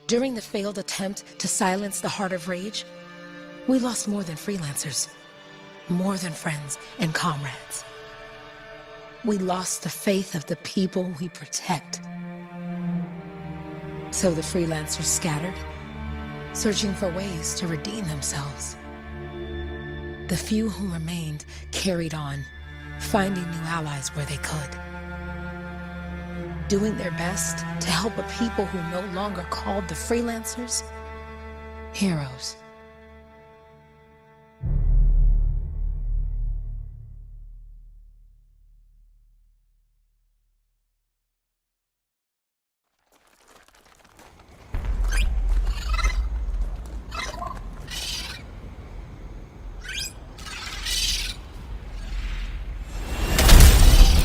During the failed attempt to silence the Heart of Rage, we lost more than freelancers, more than friends and comrades. We lost the faith of the people we protect. So the freelancers scattered, searching for ways to redeem themselves. The few who remained carried on, finding new allies where they could. Doing their best to help a people who no longer called the freelancers heroes.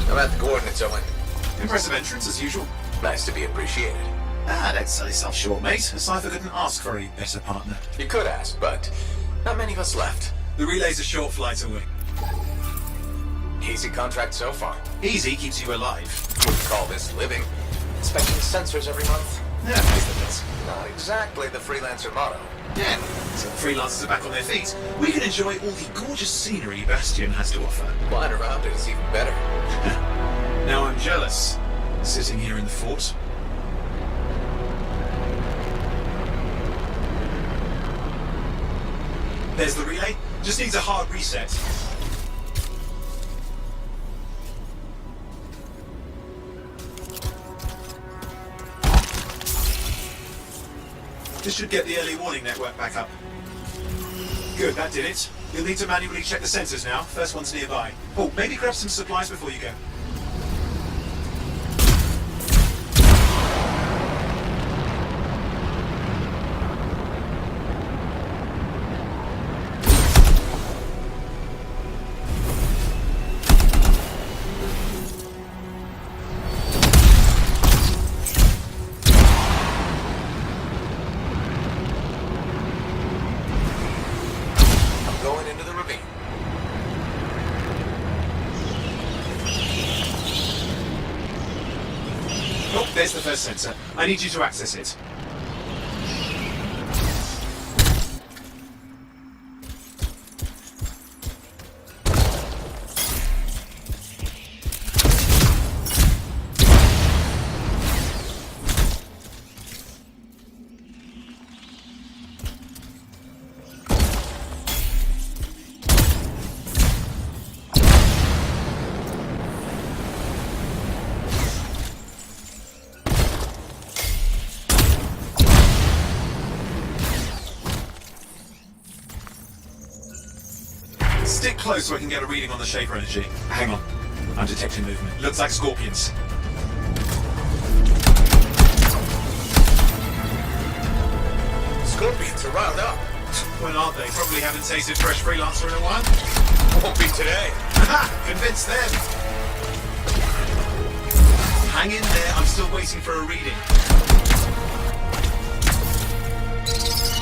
I'm at the coordinates, Owen. Impressive entrance, as usual. Nice to be appreciated. Don't sell yourself short, mate. A cipher couldn't ask for a better partner. You could ask, but not many of us left. The relay's a short flight away. Easy contract so far. Easy keeps you alive. Wouldn't call this living. Inspecting sensors every month. Yeah, pays the bills. Not exactly the freelancer motto. Yeah, so the freelancers are back on their feet. We can enjoy all the gorgeous scenery Bastion has to offer. Flying around it is even better. Now I'm jealous, sitting here in the fort. There's the relay. Just needs a hard reset. This should get the early warning network back up. Good, that did it. You'll need to manually check the sensors now. First one's nearby. Oh, maybe grab some supplies before you go. Going into the ravine. Oh, there's the first sensor. I need you to access it. Stick close so I can get a reading on the Shaper energy. Hang on. I'm detecting movement. Looks like scorpions. Scorpions are riled up. Well, aren't they? Probably haven't tasted fresh freelancer in a while. Won't be today. Haha! Convince them! Hang in there, I'm still waiting for a reading.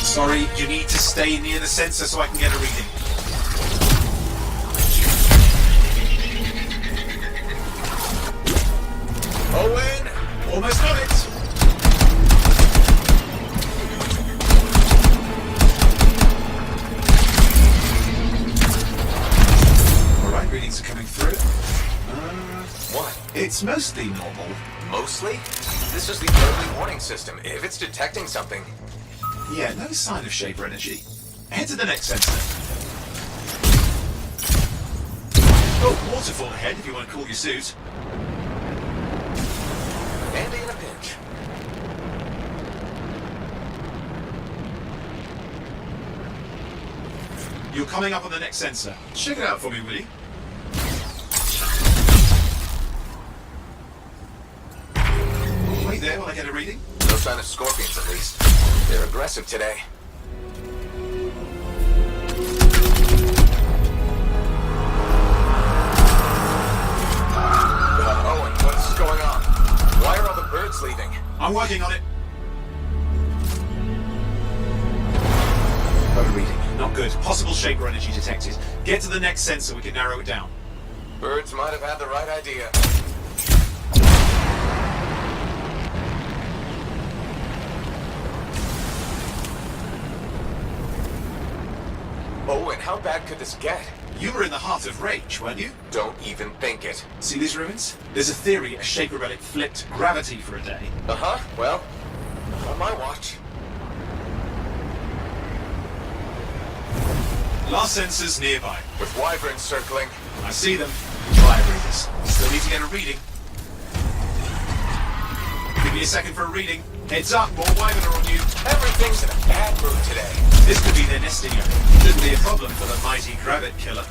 Sorry, you need to stay near the sensor so I can get a reading. Owen! Almost got it! Alright, readings are coming through. What? It's mostly normal. Mostly? This is the early warning system. If it's detecting something... Yeah, no sign of Shaper energy. Head to the next sensor. Oh, waterfall ahead if you want to cool your suit. Handy in a pinch. You're coming up on the next sensor. Check it out for me, will you? Wait there while I get a reading. No sign of scorpions, at least. They're aggressive today. Owen, what's going on? Why are all the birds leaving? I'm working on it. Got a reading. Not good. Possible Shaper energy detected. Get to the next sensor, we can narrow it down. Birds might have had the right idea. how bad could this get? You were in the heart of rage, weren't you? Don't even think it. See these ruins? There's a theory a Shaper relic flipped gravity for a day. Uh-huh, well, on my watch. Last sensors nearby. With wyverns circling. I see them. Fire breathers. Still need to get a reading. Give me a second for a reading. Heads up, more wyvern are on you. Everything's in a bad mood today. This could be their nesting area. Shouldn't be a problem for the mighty Grabbit killer.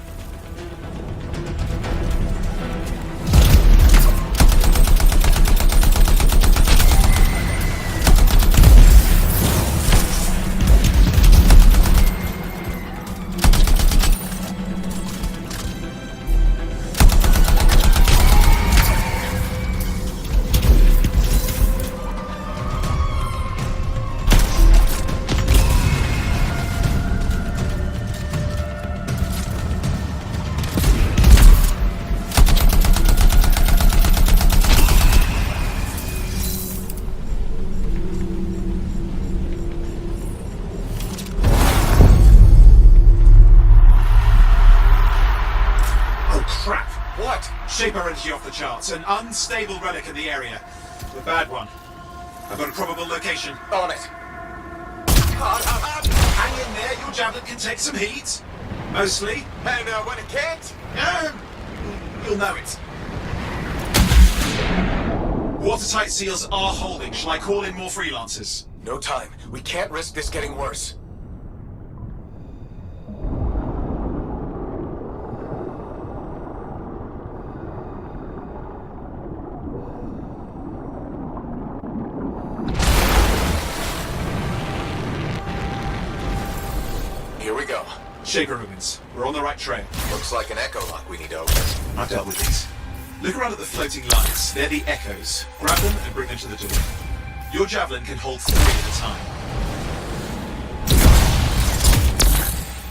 Shaper energy off the charts. An unstable relic in the area. The bad one. I've got a probable location. On it. Hang in there, your javelin can take some heat. Mostly. And when it can't? You'll know it. Watertight seals are holding. Shall I call in more freelancers? No time. We can't risk this getting worse. Here we go. Shaper ruins. We're on the right trail. Looks like an echo lock we need to open. I've dealt with these. Look around at the floating lights. They're the echoes. Grab them and bring them to the door. Your javelin can hold 3 at a time.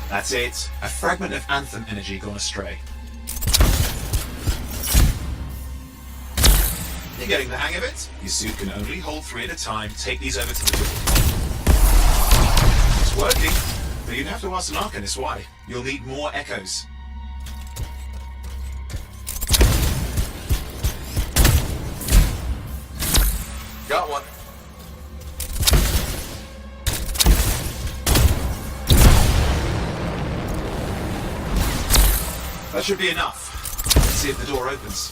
That's it. A fragment of Anthem energy gone astray. You're getting the hang of it? Your suit can only hold 3 at a time. Take these over to the door. It's working. But you'd have to ask an Arcanist why. You'll need more echoes. Got one. That should be enough. Let's see if the door opens.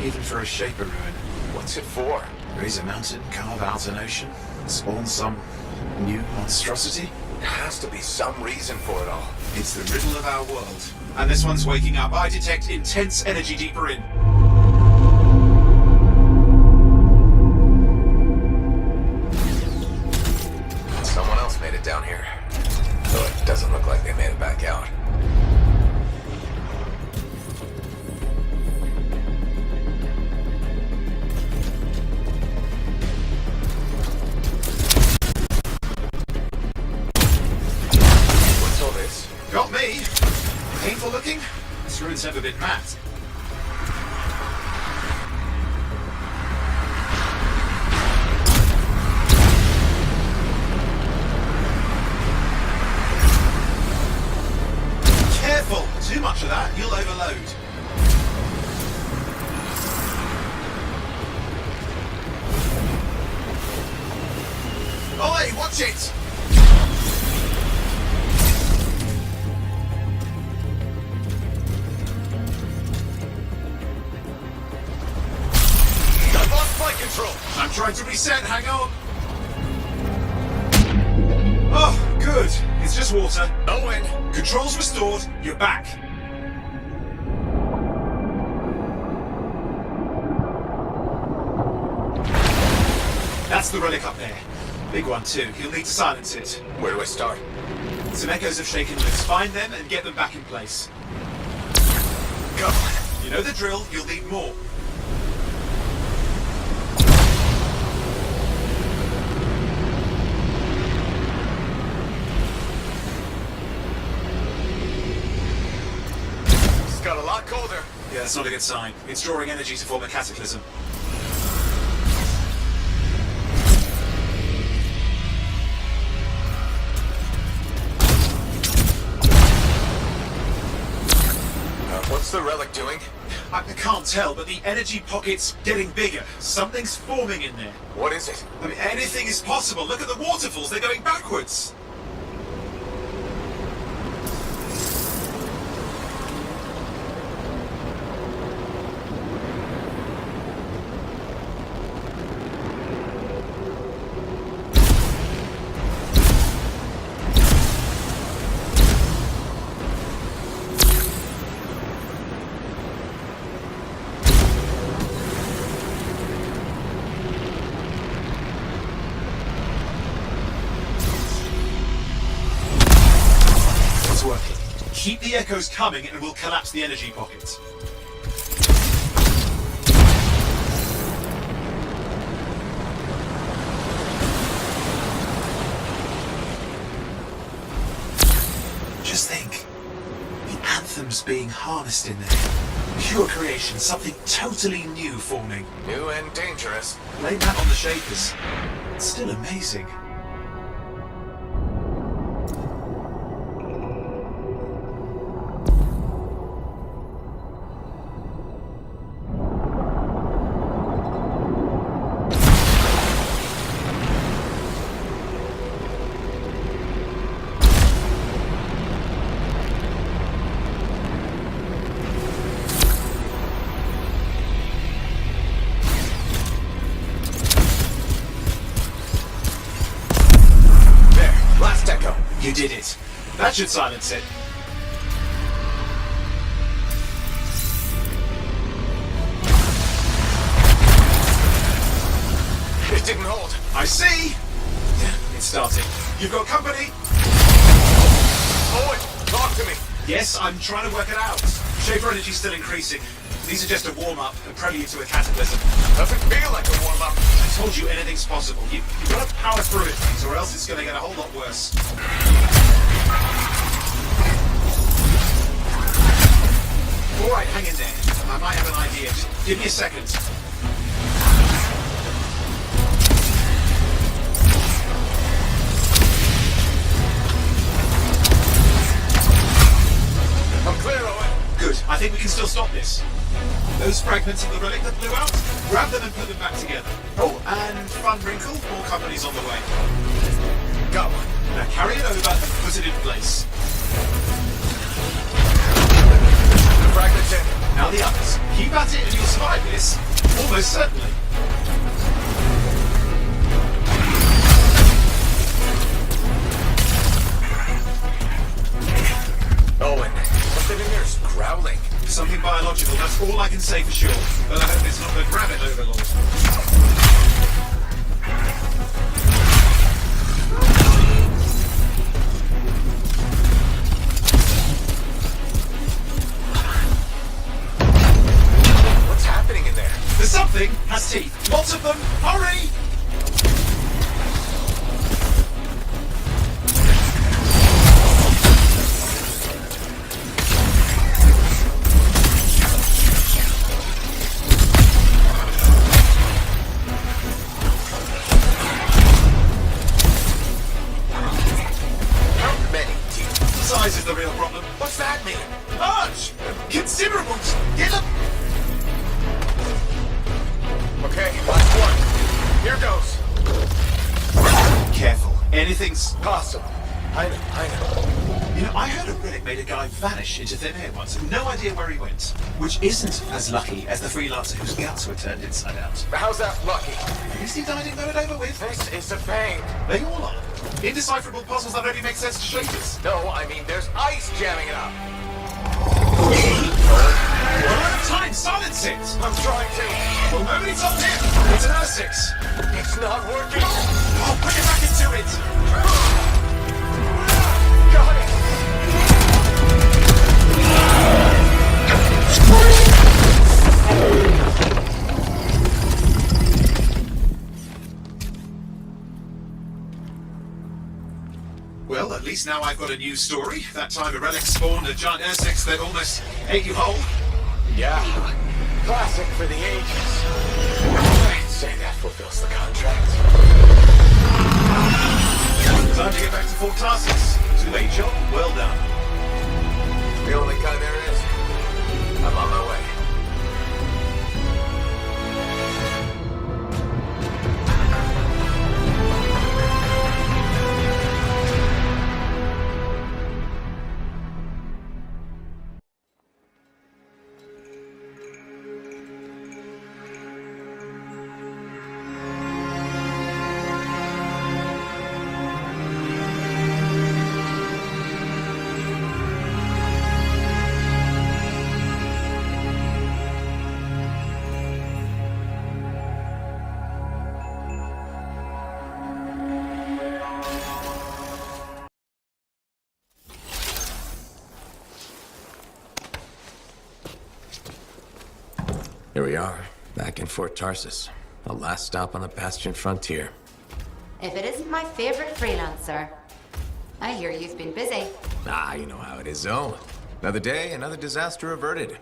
Even for a Shaper ruin. What's it for? Raise a mountain, carve out an ocean, spawn some new monstrosity? There has to be some reason for it all. It's the riddle of our world. And this one's waking up. I detect intense energy deeper in. Someone else made it down here. Though it doesn't look like they made it back out. Got me! Painful looking? This ruin's never been mapped. Careful! Too much of that, you'll overload. Oi, watch it! Control. I'm trying to reset, hang on. Oh, good. It's just water. No wind. Controls restored, you're back. That's the relic up there. Big one too. You'll need to silence it. Where do I start? Some echoes have shaken loose. Find them and get them back in place. Go. You know the drill, you'll need more. It's got a lot colder. Yeah, that's not a good sign. It's drawing energy to form a cataclysm. What's the relic doing? I can't tell, but the energy pocket's getting bigger. Something's forming in there. What is it? I mean, anything is possible. Look at the waterfalls. They're going backwards. Working. Keep the echoes coming and we'll collapse the energy pocket. Just think. The Anthem's being harnessed in there. Pure creation, something totally new forming. New and dangerous. Lay that on the shakers. It's still amazing. You did it. That should silence it. It didn't hold. I see. It's starting. You've got company. Owen, talk to me. Yes, I'm trying to work it out. Shaper energy's still increasing. These are just a warm-up, a prelude to a cataclysm. Doesn't feel like a warm-up. I told you anything's possible. You've got to power through it, please, or else it's going to get a whole lot worse. All right, hang in there. I might have an idea. Just give me a second. I'm clear, Owen. Good. I think we can still stop this. Those fragments of the relic that blew out, grab them and put them back together. Oh, and fun wrinkle, more company's on the way. Got one. Now carry it over and put it in place. The fragment's in. Now the others. Keep at it and you'll survive this. Almost certainly. Owen, something in there's growling. Something biological, that's all I can say for sure. But I hope it's not the gravit overlord. What's happening in there? The something has teeth. Lots of them. Hurry! How many teeth? Size is the real problem. What's that mean? Large! Considerable! Get up! Okay, last one. Here goes. Careful. Anything's... Possible. I know. You know, I heard a relic made a guy vanish into thin air once, and no idea where he went. Which isn't as lucky as the freelancer whose guts were turned inside out. How's that lucky? At least he died and got it over with. This is a pain. They all are. Indecipherable puzzles that only make sense to shapers. No, I mean there's ice jamming it up. We're out of time. Silence it. I'm trying to. Well, nobody told him. It's an R6. It's not working. Oh, put it back into it. Got it. Well, at least now I've got a new story. That time a relic spawned a giant Ursex that almost ate you whole. Yeah, classic for the ages. I'd say that fulfills the contract. Time to get back to Fort Tarsus. Too late, job. Well done. The only kind there is. I'm on my way. Here we are, back in Fort Tarsus. The last stop on the Bastion frontier. If it isn't my favorite freelancer. I hear you've been busy. Ah, you know how it is, Zoe. Another day, another disaster averted.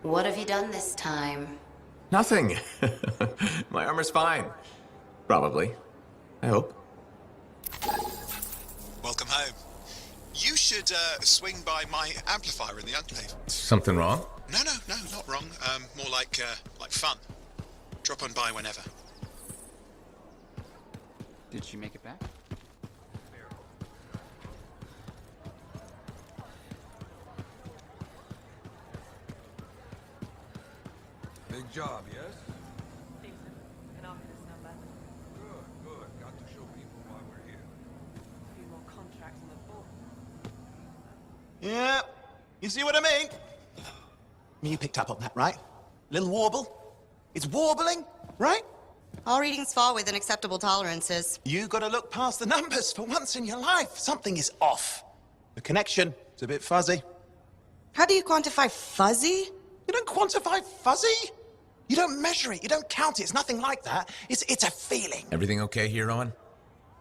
What have you done this time? Nothing. My armor's fine. Probably. I hope. Welcome home. You should swing by my amplifier in the Enclave. Something wrong? No, not wrong. More like fun. Drop on by whenever. Did she make it back? Big job, yes? Decent. Can offer this number. Good. Got to show people why we're here. A few more contracts on the board. Yeah, you see what I mean? You picked up on that, right? Little warble? It's warbling, right? All readings fall within acceptable tolerances. You gotta look past the numbers for once in your life. Something is off. The connection is a bit fuzzy. How do you quantify fuzzy? You don't quantify fuzzy? You don't measure it, you don't count it, it's nothing like that. It's a feeling. Everything okay here, Owen?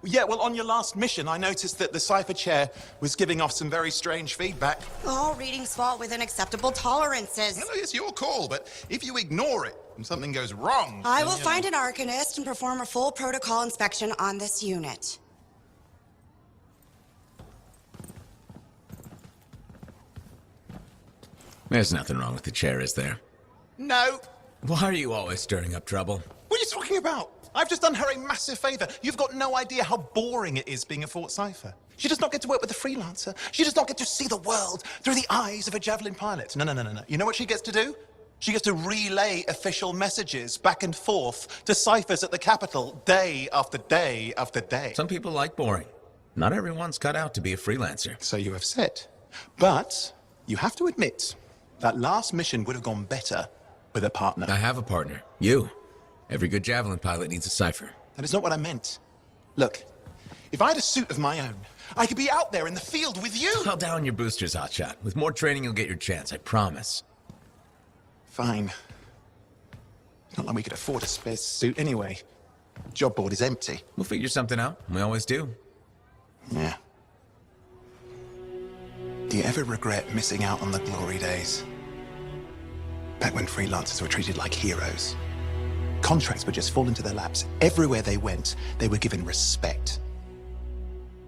Yeah, well, on your last mission, I noticed that the cipher chair was giving off some very strange feedback. All readings fall within acceptable tolerances. Well, it's your call, but if you ignore it and something goes wrong... I then, will you find know. an arcanist and perform a full protocol inspection on this unit. There's nothing wrong with the chair, is there? No. Why are you always stirring up trouble? What are you talking about? I've just done her a massive favor. You've got no idea how boring it is being a Fort Cipher. She does not get to work with a freelancer. She does not get to see the world through the eyes of a javelin pilot. No. You know what she gets to do? She gets to relay official messages back and forth to ciphers at the Capitol day after day after day. Some people like boring. Not everyone's cut out to be a freelancer. So you have said. But you have to admit that last mission would have gone better with a partner. I have a partner. You. Every good javelin pilot needs a cipher. That is not what I meant. Look, if I had a suit of my own, I could be out there in the field with you. Hell down your boosters, hotshot. With more training, you'll get your chance, I promise. Fine. It's not like we could afford a spare suit anyway. Job board is empty. We'll figure something out. We always do. Yeah. Do you ever regret missing out on the glory days? Back when freelancers were treated like heroes. Contracts would just fall into their laps. Everywhere they went, they were given respect.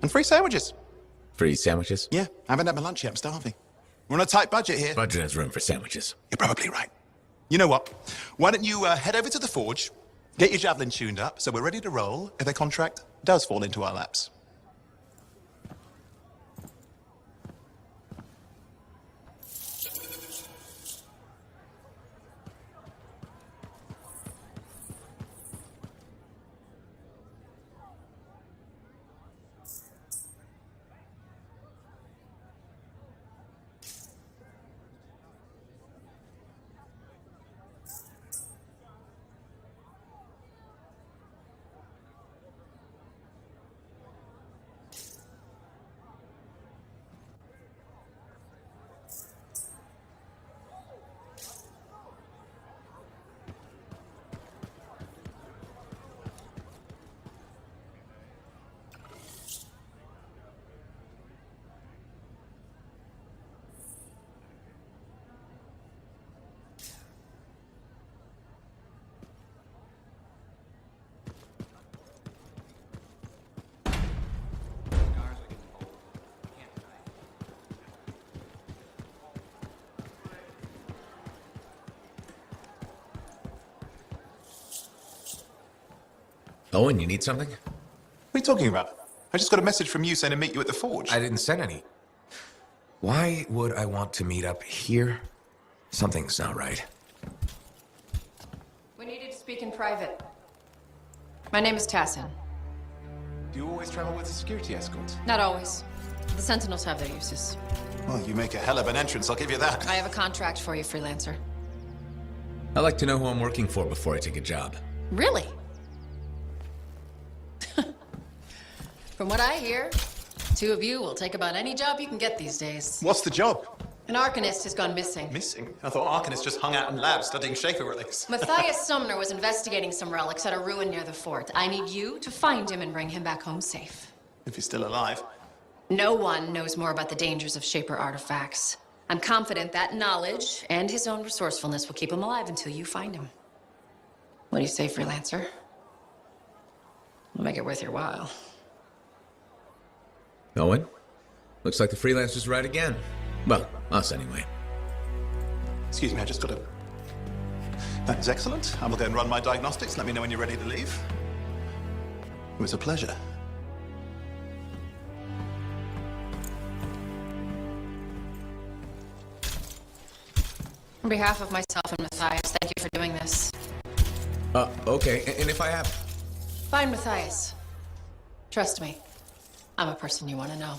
And free sandwiches. Free sandwiches? Yeah, I haven't had my lunch yet. I'm starving. We're on a tight budget here. Budget has room for sandwiches. You're probably right. You know what? Why don't you head over to the forge, get your javelin tuned up, so we're ready to roll if a contract does fall into our laps. Owen, you need something? What are you talking about? I just got a message from you saying to meet you at the forge. I didn't send any. Why would I want to meet up here? Something's not right. We needed to speak in private. My name is Tassin. Do you always travel with a security escort? Not always. The Sentinels have their uses. Well, you make a hell of an entrance, I'll give you that. I have a contract for you, freelancer. I like to know who I'm working for before I take a job. Really? From what I hear, two of you will take about any job you can get these days. What's the job? An Arcanist has gone missing. Missing? I thought Arcanists just hung out in labs studying Schaefer relics. Matthias Sumner was investigating some relics at a ruin near the fort. I need you to find him and bring him back home safe. If he's still alive. No one knows more about the dangers of Shaper artifacts. I'm confident that knowledge and his own resourcefulness will keep him alive until you find him. What do you say, freelancer? We'll make it worth your while. Owen? Looks like the freelancer's right again. Well, us anyway. Excuse me, I just got to... That is excellent. I will go and run my diagnostics. Let me know when you're ready to leave. It was a pleasure. On behalf of myself and Matthias, thank you for doing this. Okay, and if I have... Find Matthias. Trust me, I'm a person you want to know.